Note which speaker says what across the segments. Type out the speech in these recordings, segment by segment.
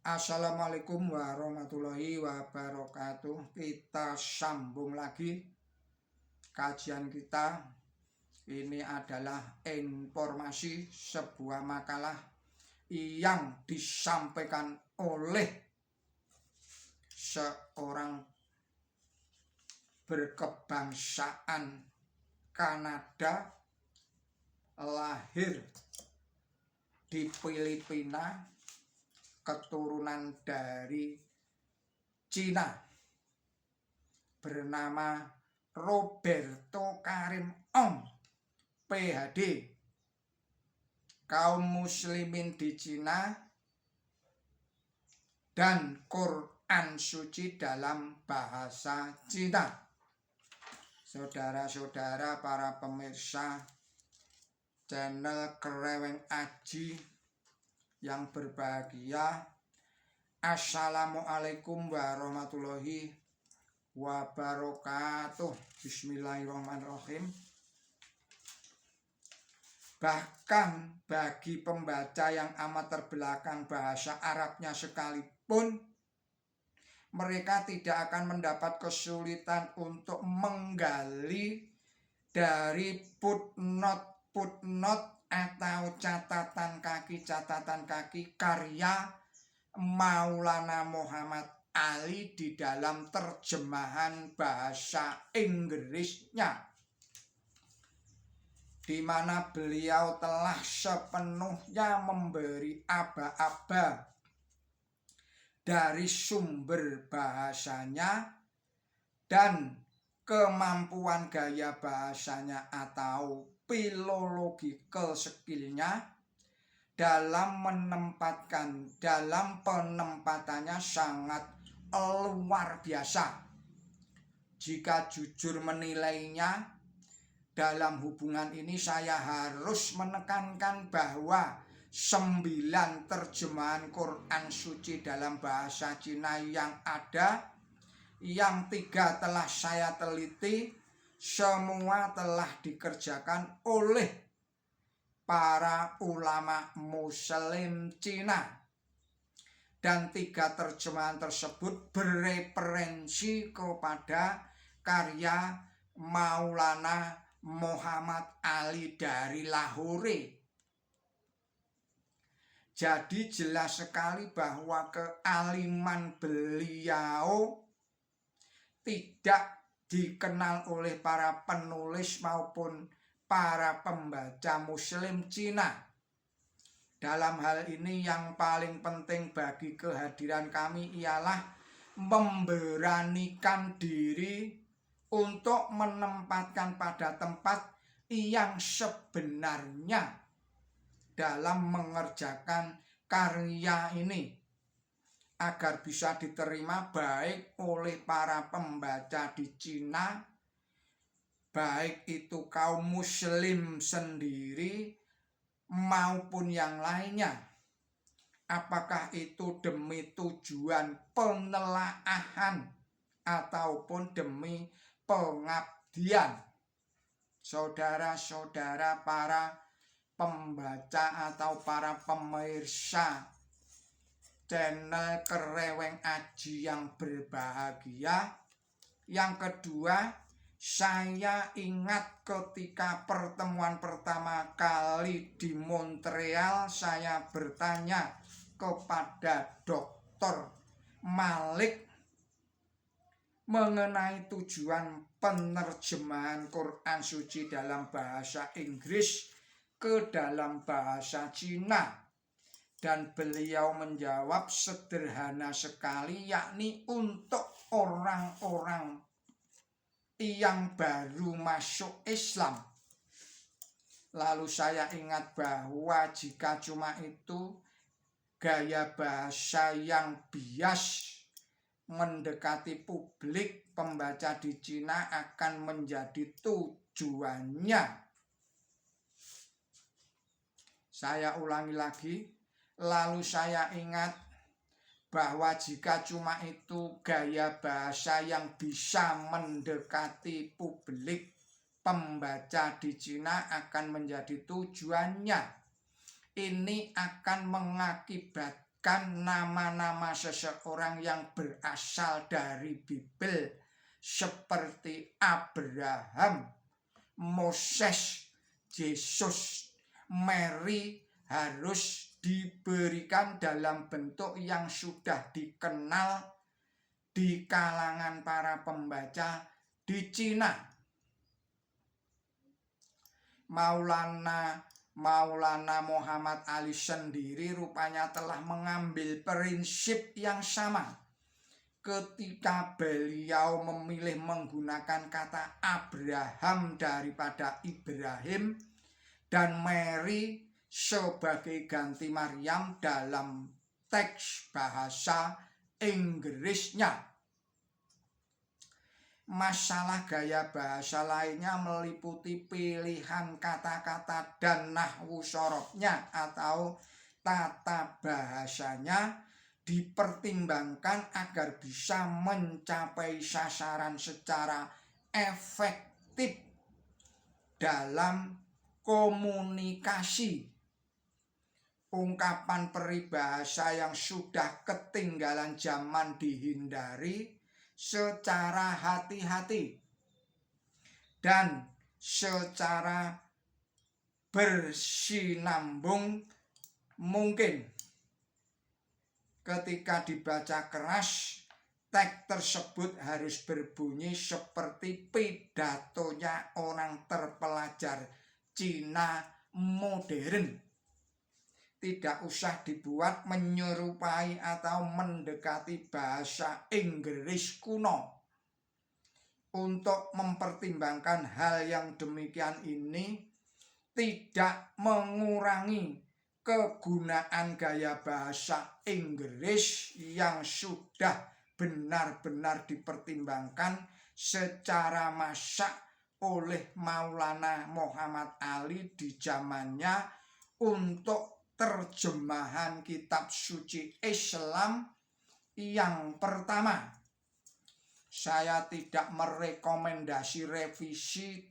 Speaker 1: Assalamualaikum warahmatullahi wabarakatuh. Kita sambung lagi kajian kita. Ini adalah informasi sebuah makalah yang disampaikan oleh seorang berkebangsaan Kanada, lahir di Filipina, keturunan dari Cina, bernama Roberto Karim Ong, PhD, kaum muslimin di Cina, dan Quran suci dalam bahasa Cina. Saudara-saudara para pemirsa channel Kreweng Aji yang berbahagia, Assalamualaikum warahmatullahi wabarakatuh. Bismillahirrahmanirrahim. Bahkan bagi pembaca yang amat terbelakang bahasa Arabnya sekalipun, mereka tidak akan mendapat kesulitan untuk menggali dari footnote atau catatan kaki karya Maulana Muhammad Ali di dalam terjemahan bahasa Inggrisnya, di mana beliau telah sepenuhnya memberi aba-aba dari sumber bahasanya dan kemampuan gaya bahasanya atau philological skillnya dalam penempatannya sangat luar biasa. Jika jujur menilainya, dalam hubungan ini saya harus menekankan bahwa 9 terjemahan Quran suci dalam bahasa Cina yang ada, yang 3 telah saya teliti, semua telah dikerjakan oleh para ulama muslim Cina, dan 3 terjemahan tersebut bereferensi kepada karya Maulana Muhammad Ali dari Lahore. Jadi jelas sekali bahwa kealiman beliau tidak dikenal oleh para penulis maupun para pembaca muslim Cina. Dalam hal ini yang paling penting bagi kehadiran kami ialah memberanikan diri untuk menempatkan pada tempat yang sebenarnya dalam mengerjakan karya ini, agar bisa diterima baik oleh para pembaca di Cina, baik itu kaum muslim sendiri maupun yang lainnya, apakah itu demi tujuan penelaahan ataupun demi pengabdian. Saudara-saudara para pembaca atau para pemirsa channel Kreweng Aji yang berbahagia, yang kedua, saya ingat ketika pertemuan pertama kali di Montreal, saya bertanya kepada Dr. Malik mengenai tujuan penerjemahan Quran suci dalam bahasa Inggris ke dalam bahasa Cina, dan beliau menjawab sederhana sekali, yakni untuk orang-orang yang baru masuk Islam. Lalu saya ingat bahwa jika cuma itu gaya bahasa yang bias mendekati publik pembaca di Cina akan menjadi tujuannya. Saya ulangi lagi, lalu saya ingat bahwa jika cuma itu gaya bahasa yang bisa mendekati publik pembaca di Cina akan menjadi tujuannya, ini akan mengakibatkan menyebutkan nama-nama seseorang yang berasal dari Bible seperti Abraham, Moses, Yesus, Mary harus diberikan dalam bentuk yang sudah dikenal di kalangan para pembaca di Cina. Maulana Muhammad Ali sendiri rupanya telah mengambil prinsip yang sama ketika beliau memilih menggunakan kata Abraham daripada Ibrahim dan Mary sebagai ganti Maryam dalam teks bahasa Inggrisnya. Masalah gaya bahasa lainnya meliputi pilihan kata-kata dan nahwu sorofnya atau tata bahasanya dipertimbangkan agar bisa mencapai sasaran secara efektif dalam komunikasi. Ungkapan peribahasa yang sudah ketinggalan zaman dihindari secara hati-hati dan secara bersinambung mungkin. Ketika dibaca keras, teks tersebut harus berbunyi seperti pidatonya orang terpelajar Cina modern. Tidak usah dibuat menyerupai atau mendekati bahasa Inggris kuno. Untuk mempertimbangkan hal yang demikian ini tidak mengurangi kegunaan gaya bahasa Inggris yang sudah benar-benar dipertimbangkan secara masak oleh Maulana Muhammad Ali di zamannya untuk terjemahan kitab suci Islam yang pertama. Saya tidak merekomendasi revisi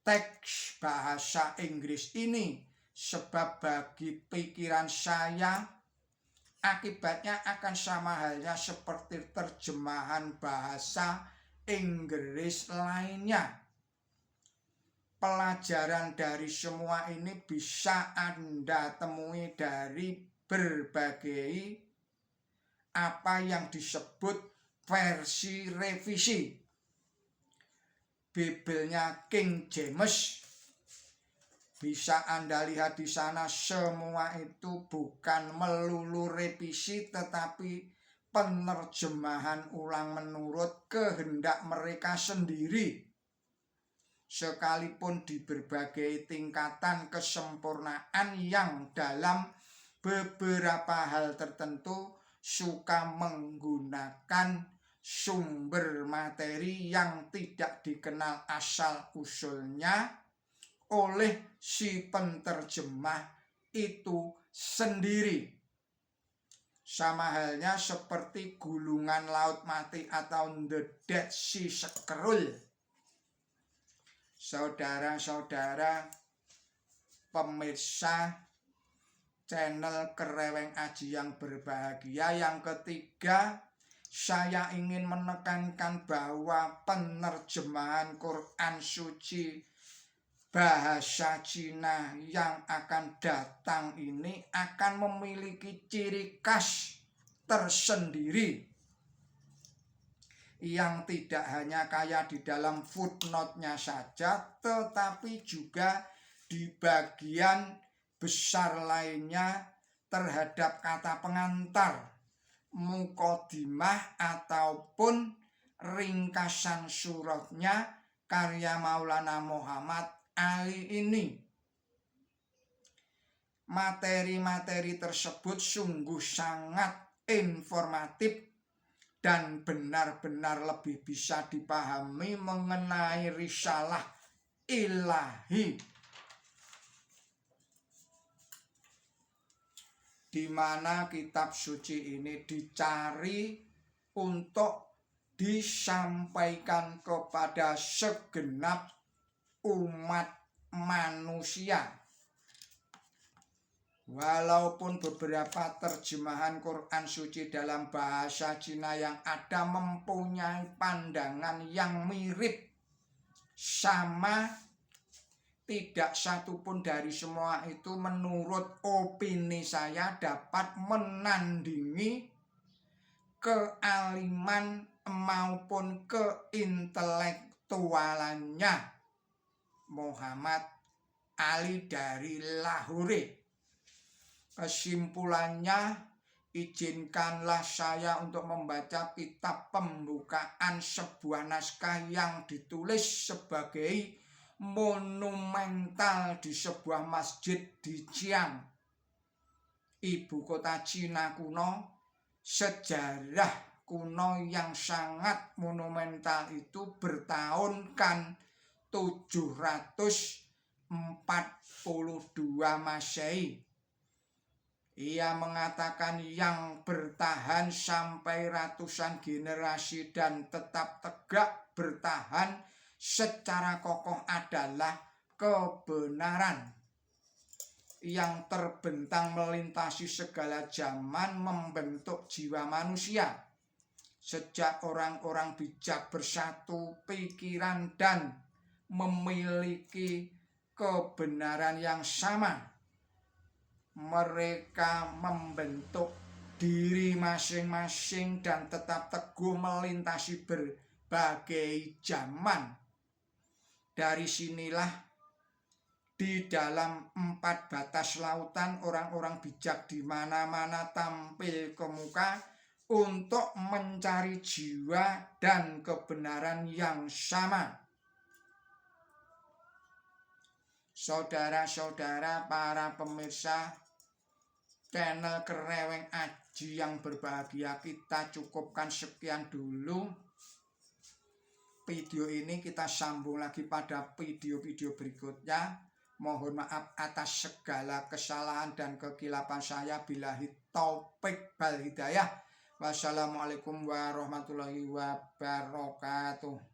Speaker 1: teks bahasa Inggris ini sebab bagi pikiran saya akibatnya akan sama halnya seperti terjemahan bahasa Inggris lainnya. Pelajaran dari semua ini bisa Anda temui dari berbagai apa yang disebut versi revisi. Bibelnya King James bisa Anda lihat di sana, semua itu bukan melulu revisi tetapi penerjemahan ulang menurut kehendak mereka sendiri. Sekalipun di berbagai tingkatan kesempurnaan yang dalam beberapa hal tertentu suka menggunakan sumber materi yang tidak dikenal asal-usulnya oleh si penterjemah itu sendiri. Sama halnya seperti Gulungan Laut Mati atau The Dead Sea Scroll. Saudara-saudara pemirsa channel Kereweng Aji yang berbahagia, yang ketiga saya ingin menekankan bahwa penerjemahan Quran suci bahasa Cina yang akan datang ini akan memiliki ciri khas tersendiri yang tidak hanya kaya di dalam footnote-nya saja, tetapi juga di bagian besar lainnya terhadap kata pengantar, muqaddimah ataupun ringkasan suratnya karya Maulana Muhammad Ali ini. Materi-materi tersebut sungguh sangat informatif dan benar-benar lebih bisa dipahami mengenai risalah ilahi, di mana kitab suci ini dicari untuk disampaikan kepada segenap umat manusia. Walaupun beberapa terjemahan Quran suci dalam bahasa Cina yang ada mempunyai pandangan yang mirip sama, tidak satupun dari semua itu menurut opini saya dapat menandingi kealiman maupun keintelektualannya Muhammad Ali dari Lahore. Kesimpulannya, izinkanlah saya untuk membaca kitab pembukaan sebuah naskah yang ditulis sebagai monumental di sebuah masjid di Chiang, ibu kota Cina kuno. Sejarah kuno yang sangat monumental itu bertahunkan 742 Masehi. Ia mengatakan yang bertahan sampai ratusan generasi dan tetap tegak bertahan secara kokoh adalah kebenaran yang terbentang melintasi segala zaman, membentuk jiwa manusia. Sejak orang-orang bijak bersatu pikiran dan memiliki kebenaran yang sama, mereka membentuk diri masing-masing dan tetap teguh melintasi berbagai zaman. Dari sinilah di dalam 4 batas lautan orang-orang bijak di mana-mana tampil ke muka untuk mencari jiwa dan kebenaran yang sama. Saudara-saudara, para pemirsa channel Kereweng Aji yang berbahagia, kita cukupkan sekian dulu video ini. Kita sambung lagi pada video-video berikutnya. Mohon maaf atas segala kesalahan dan kekilapan saya. Billahi taufik wal hidayah. Wassalamualaikum warahmatullahi wabarakatuh.